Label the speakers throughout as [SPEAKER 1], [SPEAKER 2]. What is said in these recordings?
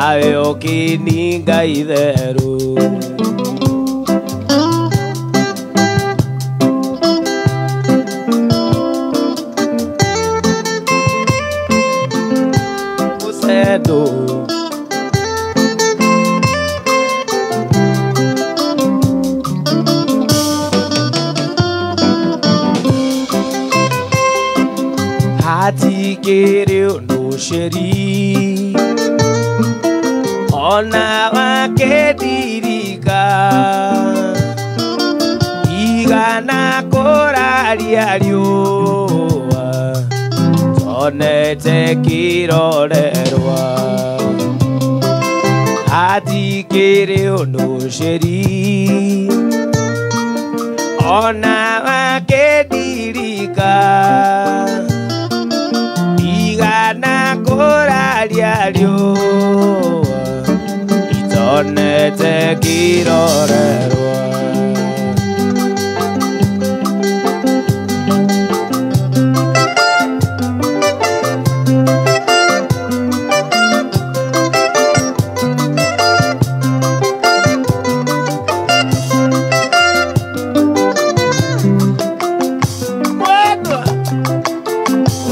[SPEAKER 1] nawe ukininga itheru. Musedo hati kiri undusheri ona wake dirika igana koraria riua tonete kirorerwa hati kiri undusheri ona wake dirika igana koraria riua itonete kirorerwa.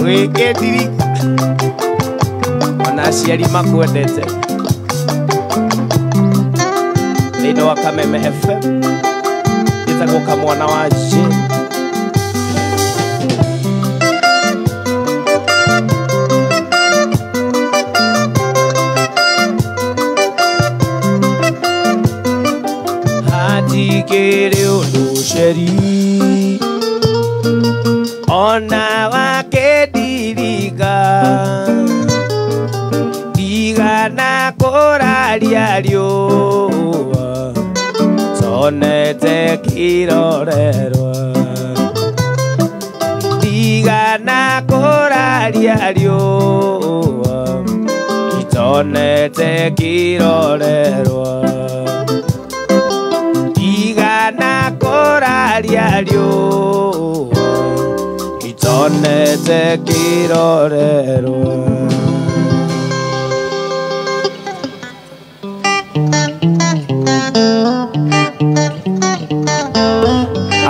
[SPEAKER 1] Weke dirika Wanaciari makwendete thĩinĩ wa Kameme FM njĩtagwo Kamwana wa Jane. Hatikĩrĩ ũndũ ceri ona wake dirika igana koraria riua tonete kirorerwa igana koraria riua itonete kirorerwa igana koraria riua itonete kirorerwa.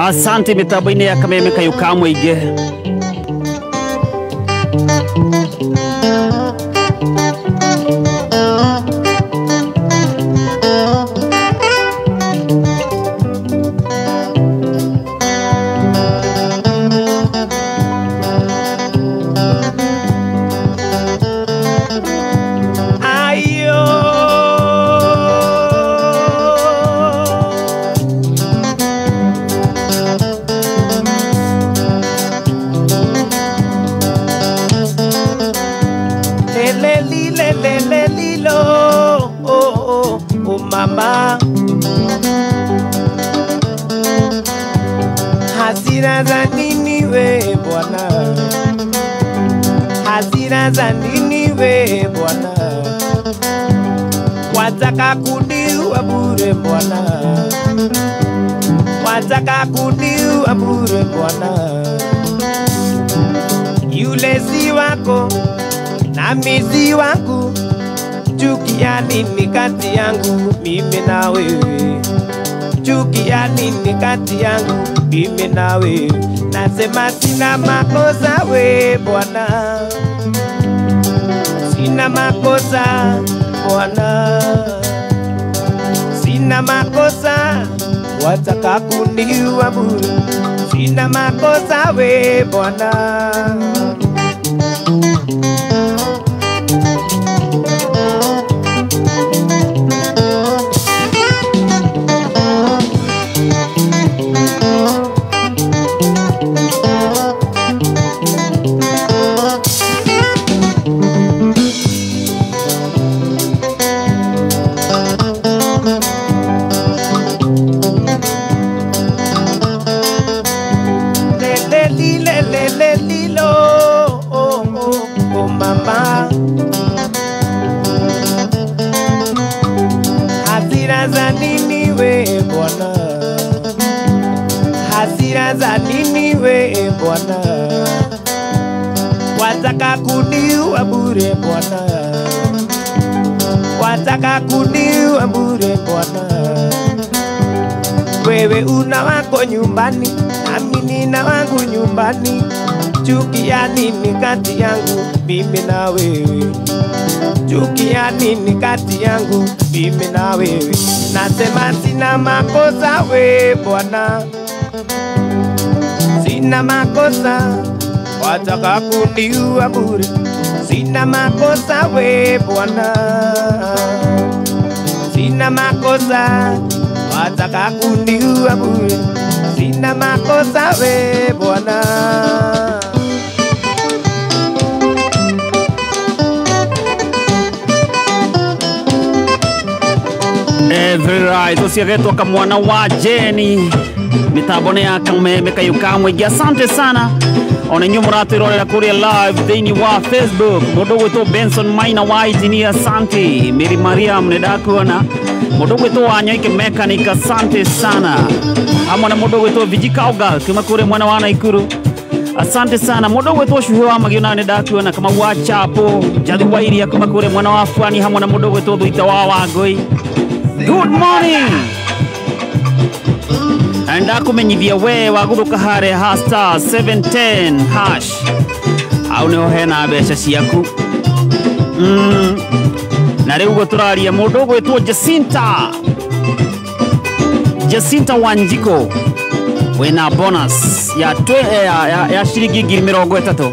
[SPEAKER 2] Asante mitambo-inĩ ya Kameme kayuka mũingĩ.
[SPEAKER 1] Mama hasira za nini we Bwana, hasira za nini we Bwana, wataka kuniua bure Bwana, wataka kuniua bure Bwana. Yule si wako na mimi wangu, chuki ya nini kati yangu mimi na wewe? Chuki ya nini kati yangu mimi na wewe? Nasema sina makosa we Bwana, sina makosa Bwana, sina makosa, wataka kuniua bure. Sina makosa we Bwana. Hasira za nini we Bwana, hasira za nini we Bwana, wataka kuniua bure Bwana, wataka kuniua bure Bwana. Wewe una wako nyumbani, nami nina wangu nyumbani. Chuki ya nini kati yangu mimi na wewe? Chuki ya nini kati yangu mimi na wewe? Nasema sina makosa we Bwana, sina makosa, wataka kuniua bure. Sina makosa we Bwana, sina makosa, wataka kuniua bure. Sina makosa we Bwana.
[SPEAKER 2] Very right, usiagetwa kama mwana wa Jeni mitabone ya Kameme Kayukamwe. Asante sana ona nyumurato irorera kuria live thini wa Facebook. Mudo wetu Benson Maina wa Engineer, asante. Mary Mariam nedakuona. Mudo wetu Wanyoike Mechanic, asante sana. Amona mudo wetu Vijikauga kama kure mwana wana Ikuru, asante sana. Mudo wetu Shuhua Magiona nedakuona kama wachapo jadi wairia kama kure mwana wa Afwani. Hamona mudo wetu Duita wa Wagoi. Good morning. Anda kumenyithia we waguruka hare hasta 710 hash au ne ohena besha ciaku. Na riu guturaria mundu gwitwo Jacinta Wanjiko wena bonus ya shilingi 30.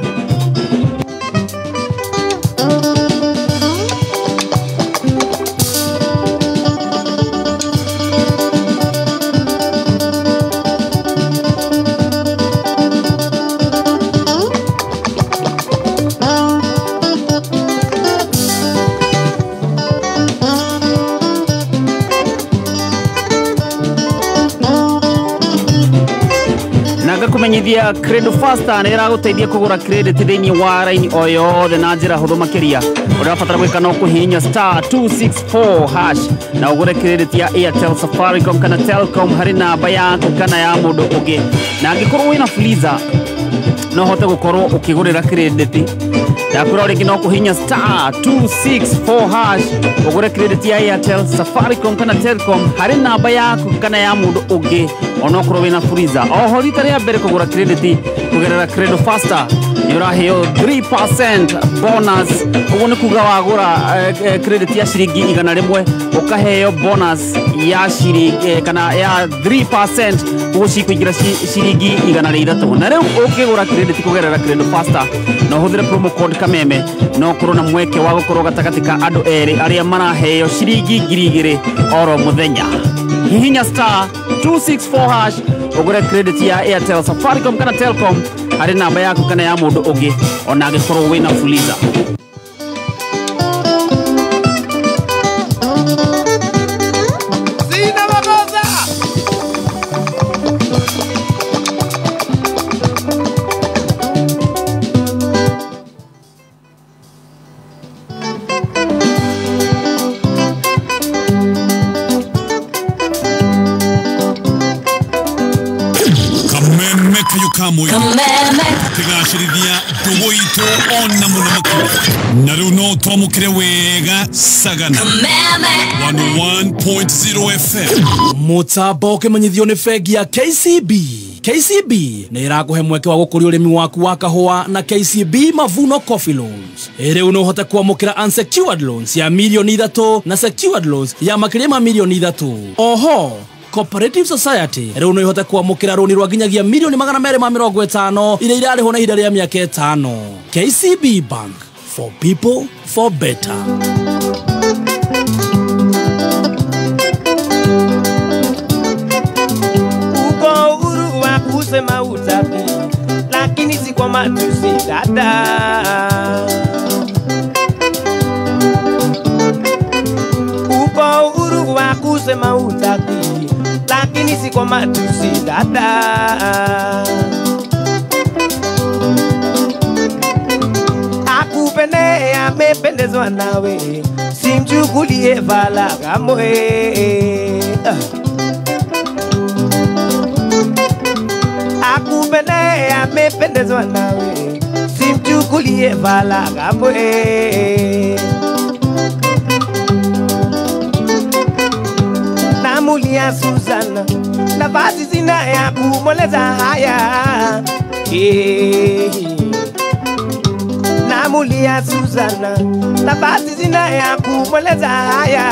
[SPEAKER 2] Kumenyithia Credo Faster nera guteithia kugura credit thini wa line oyo na njira huthu makiria. Urabatara gwika no kuhinya *264 hash na ugure credit ya Airtel, Safaricom kana Telcom hari namba yaku kana ya mundu ungi. Na angikorwo wina Fuliza no hote gukorwo ukigurira credit yakura ringi no kuhinya *264 hash ugure credit ya Airtel, Safaricom kana Telcom hari namba yaku kana ya mundu ungi. Ono kuro wina Fuliza oho rita ria mbere kugura credit kugerera Credo Faster yuraheo 3% bonus. Ugu ni kuga wagura credit ya shilingi 100 ukaheo bonus ya shilingi kana ya 3% uguci kuingira shilingi 103. Na riu ukigura credit kugerera Credo Faster no huthire promo code Kameme no kuro na mweke wa gukorwo gatagati ka andu eri aria maraheo shilingi 2000 oro muthenya. Hihinya *264 hash ugure credit ya Airtel, Safaricom kana Telcom hari namba yaku kana ya mundu ungi ona agikorwo wina Fuliza.
[SPEAKER 1] Sina makosa.
[SPEAKER 3] Tigashirithia tugoito ona muno makuru na riu no twamukire wega Sagana 101.0 FM
[SPEAKER 4] mutambo ukimenyithio ni bengi ya KCB. KCB ni irakuhe mweke wa gukuria urimi waku wa kahua na KCB Mavuno Coffee Loans. Riu no hote kwamukira unsecured loans ya milioni 3 na secured loans ya makiria ma milioni 3. Oho Cooperative Society riu no ihote kwamukira roni rwa nginyagia milioni 250 ire irariho na ihinda ria miaka 5. KCB Bank, for people, for better.
[SPEAKER 1] Uko uhuru wa kusema utaki, lakini si kwa matusi dada. Uko uhuru wa kusema utaki, lakini si kwa matusi dada. Akupende amependezwa nawe, simchukulie vala kamwe. Akupende amependezwa nawe, simchukulie vala kamwe. namulia Suzana, nafasi sina ya kumweleza haya. Namulia Suzana, nafasi sina ya kumweleza haya.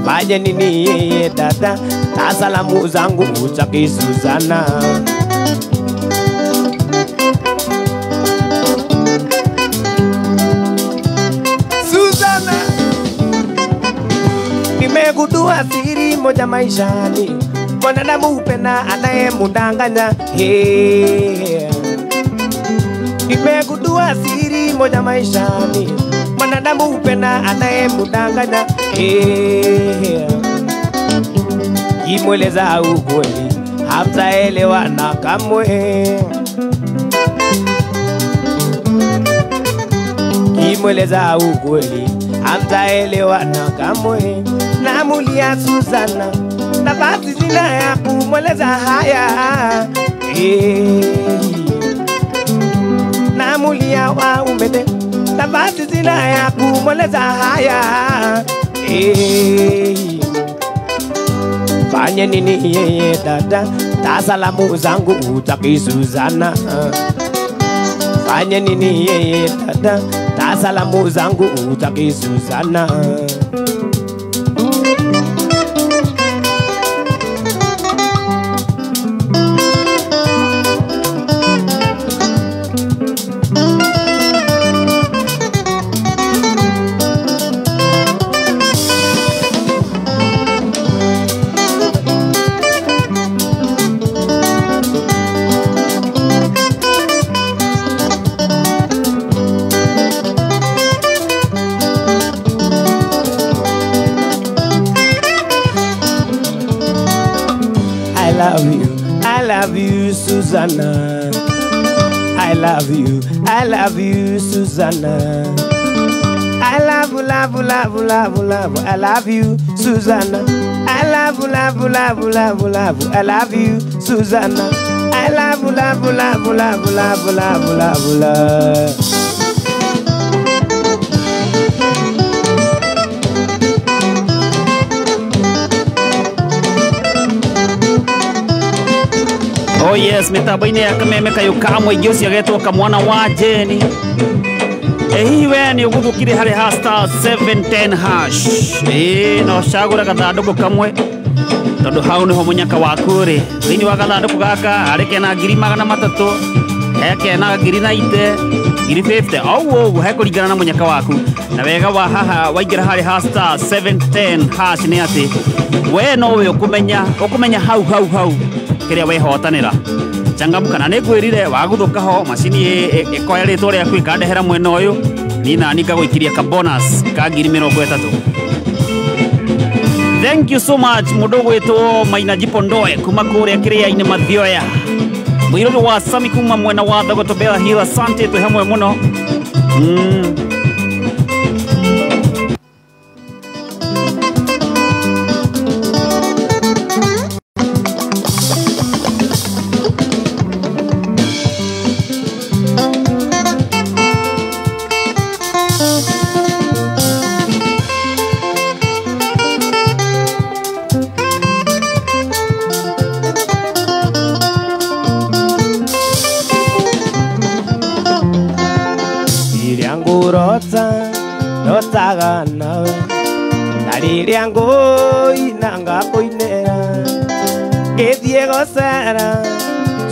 [SPEAKER 1] Fanya nini yeye dada, na salamu zangu utaki Suzana. Suzana, nimegundua siri moja maishani, mwanadamu hupenda anayemdanganya. Nimegundua siri moja maishani, mwanadamu hupenda anayemdanganya. Kimweleza ukweli hamtaelewana kamwe. Kimweleza ukweli hamtaelewana kamwe. Namulia Suzana, nafasi sina ya kumweleza haya. Namulia wa umede, nafasi sina ya kumweleza haya. Fanya nini yeye dada, na salamu zangu utaki Suzana. Fanya nini yeye dada, na salamu zangu utaki Suzana. I love you, Suzana. I love you, Suzana. I love you, I love you, Suzana. I love you, Suzana. I love.
[SPEAKER 2] Oh yes, mitabaine ya kameme kayo kamwe igiosi agetwo kamwana wa Jeni. Hiwe ni uguthukire hari hasta 710 hash. No shagura gathanduku kamwe. Tondu hau niho munyaka waku ri. Thini wa gathanduku gaka areke na 300, heke na 90, 50. Au hekuringana na munyaka waku. Na wega wa haha waingira hari hasta 710 hash ni ati we no we ukumenya hau kiria wehotanira. Changamka na nĩngwĩrire wagũthũka ho macini ĩkoya rĩtwa rĩaku ĩkandehera mwena ũyũ nina ngagũikiria ka bonus ka 30. Thank you so much mũndũ gwĩtwo Maina Jipondoe kuma kũrĩa kĩrĩa-inĩ Mathioya. Mũirũrũ wa Sami kuma mwena wa Thogoto Bella Hill, asante twĩ hamwe mũno.
[SPEAKER 1] Notaga nawe na rĩrĩa ngũina kũinĩra ngĩthiĩ gũcera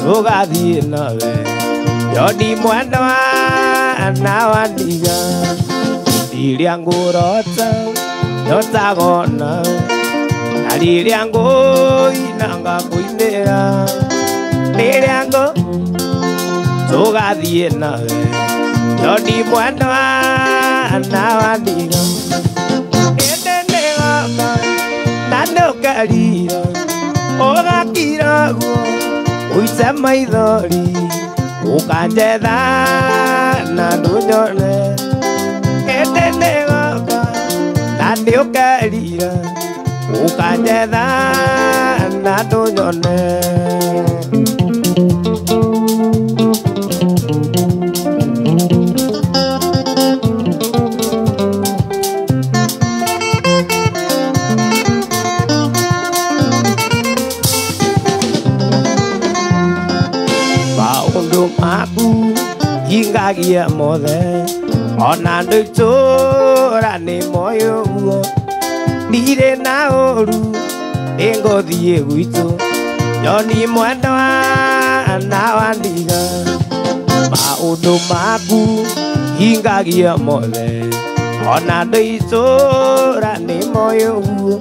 [SPEAKER 1] tũgathiĩ nawe Jodi mwendwa na wandiga rĩrĩa ngũrota notaga nawe na rĩrĩa ngũina kũinĩra rĩrĩa tũgathiĩ nawe Jodi mwendwa na wandiga edenega nando karira ogakira guo uise maithori ukanjetha na ndunyone edenega nando karira ukanjetha na ndunyone hingagia mothe ona andũ itũũra nĩ moĩ ũguo ndirĩ na ũru nĩngũthiĩ gwitũ Joni Mwendwa na Wandiga maũndũ maku hingagia mothe ona andũ itũũra nĩ moĩ ũguo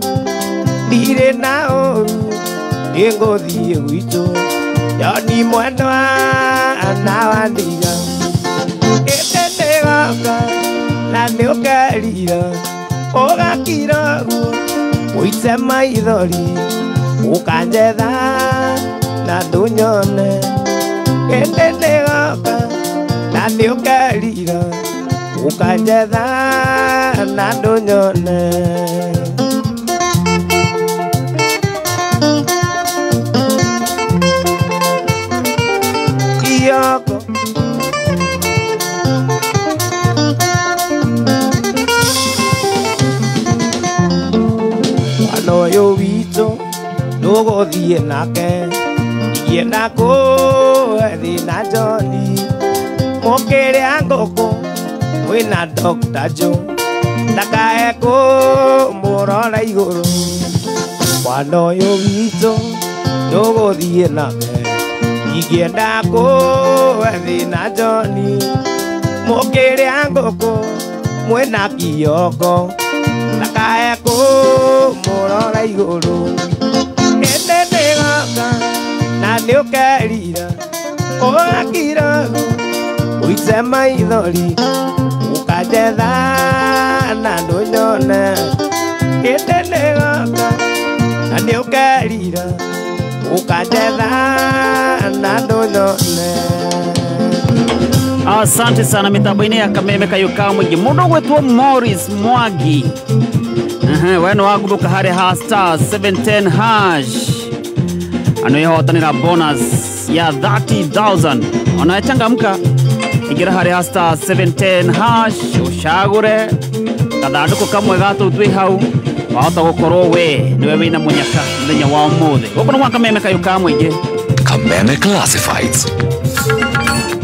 [SPEAKER 1] ndirĩ na ũru nĩngũthiĩ gwitũ Joni Mwendwa na Wandiga ĩndĩ nĩgoka na nĩũkerira ũgakira guo ũite maithori ũkanjetha na ndũnyone ĩndĩ nĩgoka na nĩũkerira ũkanjetha na ndũnyone Iyoko Wanoyo witũ ndũgũthiĩ nake ingĩenda kũethi na Joni mũkĩrĩa ngũkũ wĩna Dr. Joe ndakae kũmũrora igũrũ Wanoyo witũ ndũgũthiĩ nake ingĩenda kũethi na Joni mũkĩrĩa ngũkũ mwĩna kĩongo ndakae kũmũrora igũrũ ĩndĩ nĩgoka na nĩũkerira ũgakira ũite maithori ũkanjetha na ndũnyone ĩndĩ nĩgoka na nĩũkerira ũkanjetha na ndũnyone
[SPEAKER 2] Asante sana mitambo-inĩ ya Kameme kayuka mwingi mundu gwitwo Morris Mwangi weno waguruka harĩ ha star 710 hash ano ihotanira bonus ya 30,000 ona echangamka igira harĩ ha star 710 hash ushagure kathanduku kamwe gatu twi hau wahota gukorwo we niwe wina munyaka muthenya wa umuthi guku ni gwa Kameme kayuka mwingi
[SPEAKER 5] Kameme Classifieds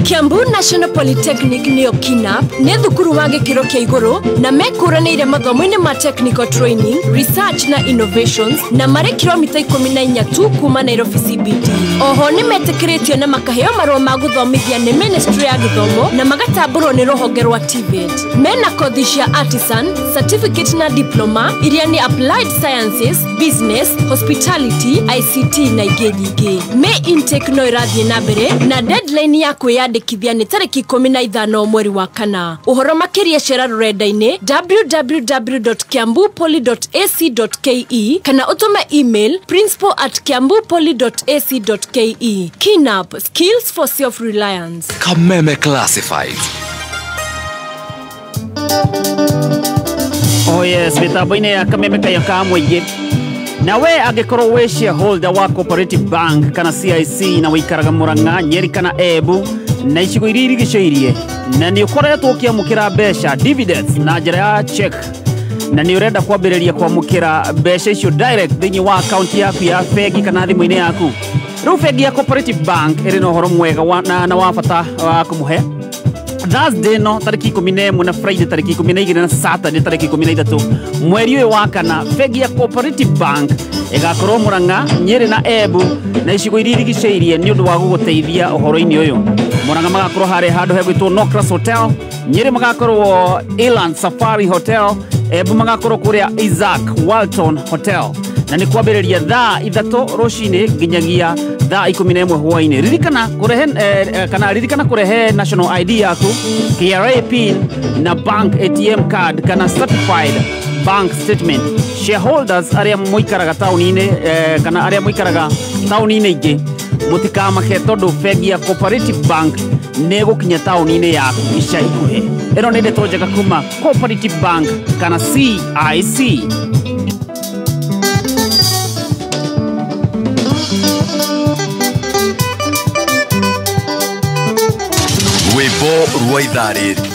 [SPEAKER 6] Kiambu National Polytechnic nĩyo KINAP nĩ thukuru wa gĩkĩro kĩa igũrũ na mekũranĩire mathomo-inĩ ma technical training, research na innovations na marĩ kilomita 14 tu kuma Nairobi CBD. Oho nĩ metĩkĩrĩtio na makaheo marũa ma gũthomithia nĩ Ministry ya Gĩthomo na magatambũrwo nĩ rũhonge rwa TVET. Mena kothi cia artisan, certificate na diploma iria nĩ applied sciences, business, hospitality, ICT na ingĩ nyingĩ. Me intake no ĩrathiĩ na mbere na deadline ya kwĩyandĩkithia nĩ tarĩki 15 mweri wa kana. Ũhoro makĩria cera rũrenda-inĩ www.kiambupoly.ac.ke kana ũtũme email principal@kiambupoly.ac.ke. KINAP, skills for self-reliance.
[SPEAKER 5] Kameme Classifieds.
[SPEAKER 2] Oh yes, mitambo-inĩ ya Kameme kayuka mwingi nawe angĩkorwo wĩ shareholder wa Cooperative Bank kana CIC na wĩikaraga Murang'a, Nyeri kana Embu na icigo iria irigicĩirie na nĩ ũkoretwo ũkĩamũkĩra mbeca dividends na njĩra ya check na nĩ ũrenda kwambĩrĩria kwamũkĩra mbeca icio direct thĩinĩ wa account yaku ya bengi kana thimũ-inĩ yaku rĩu bengi ya Cooperative Bank ĩrĩ na ũhoro mwega na wa bata wa kũmũhe Thursday no tariki 11 na Friday tariki 12 na Saturday tariki 13 mweri ũyũ wa kana bengi ya Cooperative Bank ĩgakorwo Murang'a, Nyeri na Embu na icigo iria irigicĩirie nĩ ũndũ wa gũgũteithia ũhoro-inĩ ũyũ. Murang'a magakorwo harĩ handũ hegwĩtwo Nocras Hotel, Nyeri magakorwo Eland Safari Hotel, Embu magakorwo kũrĩa Isaac Walton Hotel na nĩ kwambĩrĩria thaa 3 rũcinĩ nginyagia thaa 11 hwaĩ-inĩ. Ririkana kurehe national ID yaku, KRA pin na bank ATM card kana certified bank statement. Shareholders aria muikaraga tauni-inĩ kana aria muikaraga tauni-inĩ ingĩ mũtikamake tondũ bengi ya Cooperative Bank nĩ gũkinya tauni-inĩ yaku ica ikuhĩ. Ĩno nĩ ndeto njega kuma Cooperative Bank kana CIC.
[SPEAKER 5] Rwĩmbo rwa ithaa rĩrĩ.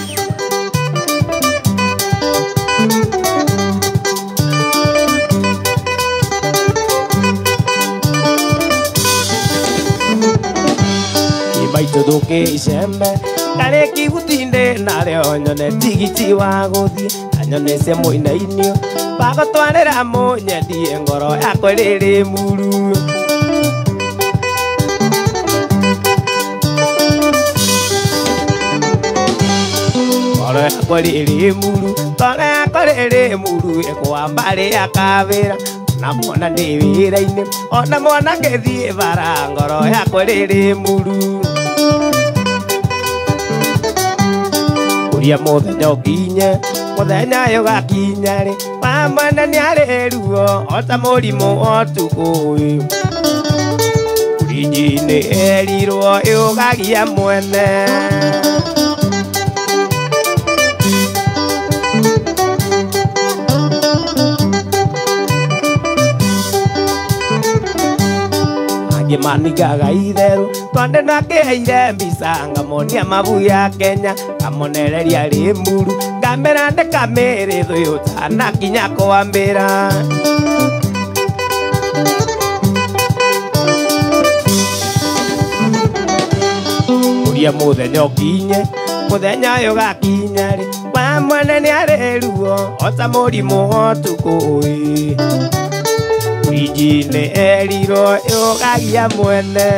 [SPEAKER 1] Ibaito duke isembe kare kibutinde nareo nyone tigiti wa guthi anyone cia muina-inio bagotwarĩra mũnyendie ngoro yakwa rĩrĩ muru ngoro yakwa rĩrĩ muru ngoro yakwa rĩrĩ muru ĩkwamba rĩa kawĩra na mwana nĩ wĩra-inĩ ona mwana ngĩthiĩ bara ngoro yakwa rĩrĩ muru kuria mũthenya ũkinye mũthenya ũyũ gakinya rĩ wa mwana nĩ arĩ ruo ota mũrimũ ũtukũ ũyũ kurinji-inĩ erirwo yũgagia mwene manigaga itheru twande nakĩheire mbica ngamonia mabu ya Kenya ngamonereria rĩ muru ngamera ndekamĩrĩ thũyũ tanakinya kwambĩra kuria mũthenya ũkinye mũthenya ũyũ gakinya rĩ wa mwene nĩ arĩ ruo ota mũrimũ ũtukũ ũyũ kurinji-inĩ erirwo yũgagia mwene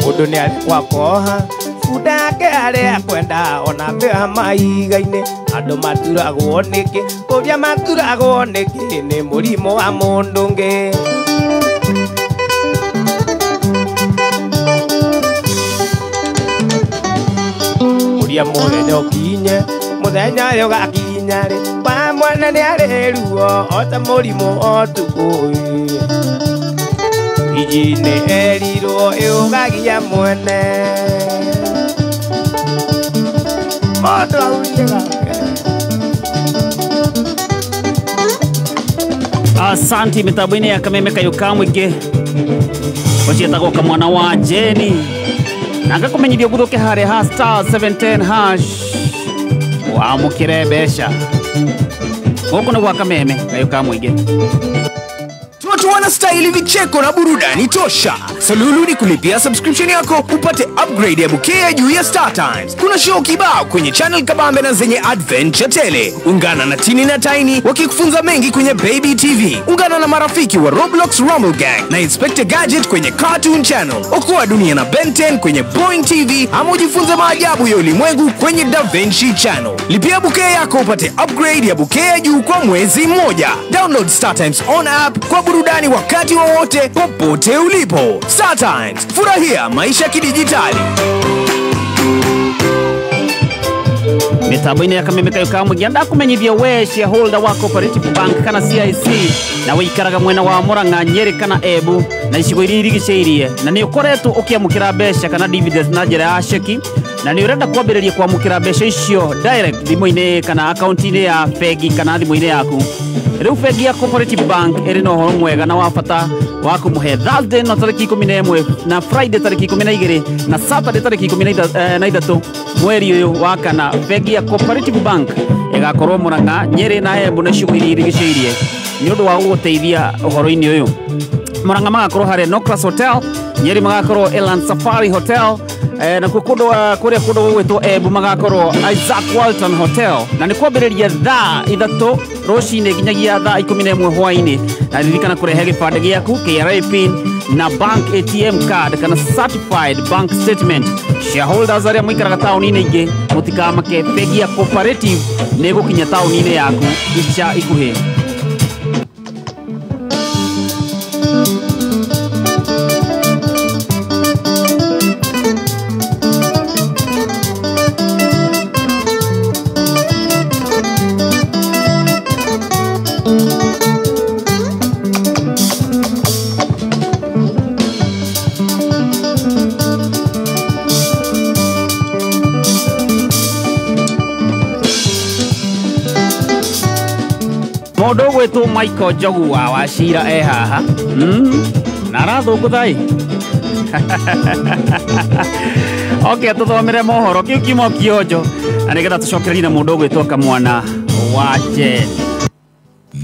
[SPEAKER 1] mũndũ nĩ arĩ kwa koha bunda yake arĩa kwenda ona mbĩha maiga-inĩ andũ maturagwo nĩkĩ kũria maturagwo nĩkĩ nĩ mũrimũ wa mũndũ ũngĩ kuria mũthenya ũkinye mũthenya ũyũ gakinya rĩ wa mwana nĩ arĩ ruo ota mũrimũ ũtukũ ũyũ kurinji-inĩ erirwo yũgagia mwene mũndũ ahurie gake
[SPEAKER 2] asanti mitambo-inĩ ya Kameme Kayũka mũingĩ gũciĩtagwo kamwana wa Jeni na ngakũmenyithia ũguthũke harĩa ha star 710 hash wamũkĩre mbeca gũkũ nĩ gwa Kameme Kayũka mũingĩ.
[SPEAKER 7] Watu wanastahili vicheko na burudani tosha. Salulu ni kulipia subscription yako upate upgrade ya bouquet ya juu ya Star Times. Kuna show kibao kwenye channel kabambe na zenye adventure tele. Ungana na Tini na Tiny wakikufunza mengi kwenye Baby TV. Ungana na marafiki wa Roblox Rumble Gang na Inspector Gadget kwenye Cartoon Channel. Okoa dunia na Ben 10 kwenye Boing TV ama ujifunze maajabu ya ulimwengu kwenye Da Vinci Channel. Lipia bouquet yako upate upgrade ya bouquet ya juu kwa mwezi mmoja. Download Star Times on app kwa burudani wakati wowote popote ulipo. Star Times, furahia maisha kidijitali.
[SPEAKER 2] Mitambo-inĩ ya Kameme Kayũka mũingĩ ndakumenyithia we shareholder wa Cooperative Bank kana CIC na wĩikaraga mwena wa Murang'a, Nyeri kana Embu na icigo iria irigicĩirie na nĩ ũkoretwo ũkĩamũkĩra mbeca kana dividends na njĩra ya cheki na nĩ ũrenda kwambĩrĩria kwamũkĩra mbeca icio direct thimũ-inĩ kana akaunti-inĩ ya bengi kana thimũ-inĩ yaku. Rĩu bengi ya Cooperative Bank ĩrĩ na ũhoro mwega na wa bata wa kũmũhe Thursday no tarĩki 11 na Friday tarĩki 12 na Saturday tarĩki 13 mweri ũyũ wa kana. Bengi ya Cooperative Bank ĩgakorwo Murang'a, Nyeri na Embu na icigo iria irigicĩirie nĩ ũndũ wa gũgũteithia ũhoro-inĩ ũyũ. Murang'a magakorwo harĩa Nocras Hotel, Nyeri magakorwo Elan Safari Hotel, na kũrĩa kũndũ gũgwĩtwo Embu magakorwo Isaac Walton Hotel na nĩ kwambĩrĩria thaa 3 rũcinĩ nginyagia thaa 11 hwaĩ-inĩ. Na ririkana kũrehe gĩbandĩ gĩaku, KRA PIN na bank ATM card kana certified bank statement. Shareholders arĩa mũikaraga taũni-inĩ ingĩ mũtikamake, bengi ya Cooperative nĩ ĩgũkinya taũni-inĩ yaku ica ikuhĩ. Mũndũ ũgwĩtwo Michael Njogu wa Wachira haha na arathũngũtha Okay, tuthomere mohoro kiu kimo kionjo na nigetha tucokererie na mundu gwitwo Kamwana wa Jen.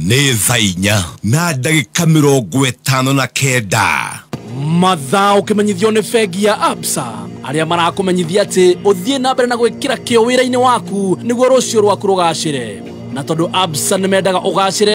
[SPEAKER 3] Nĩ thaa 4 na ndagĩka 59
[SPEAKER 4] mathaa ũkĩmenyithio nĩ bengi ya Absa arĩa marakũmenyithia atĩ ũthiĩ na mbere na gwĩkĩra kĩo wĩra-inĩ waku nĩguo rũciũ rwaku rũgacĩre, na tondũ Absa nĩ mendaga ũgacĩre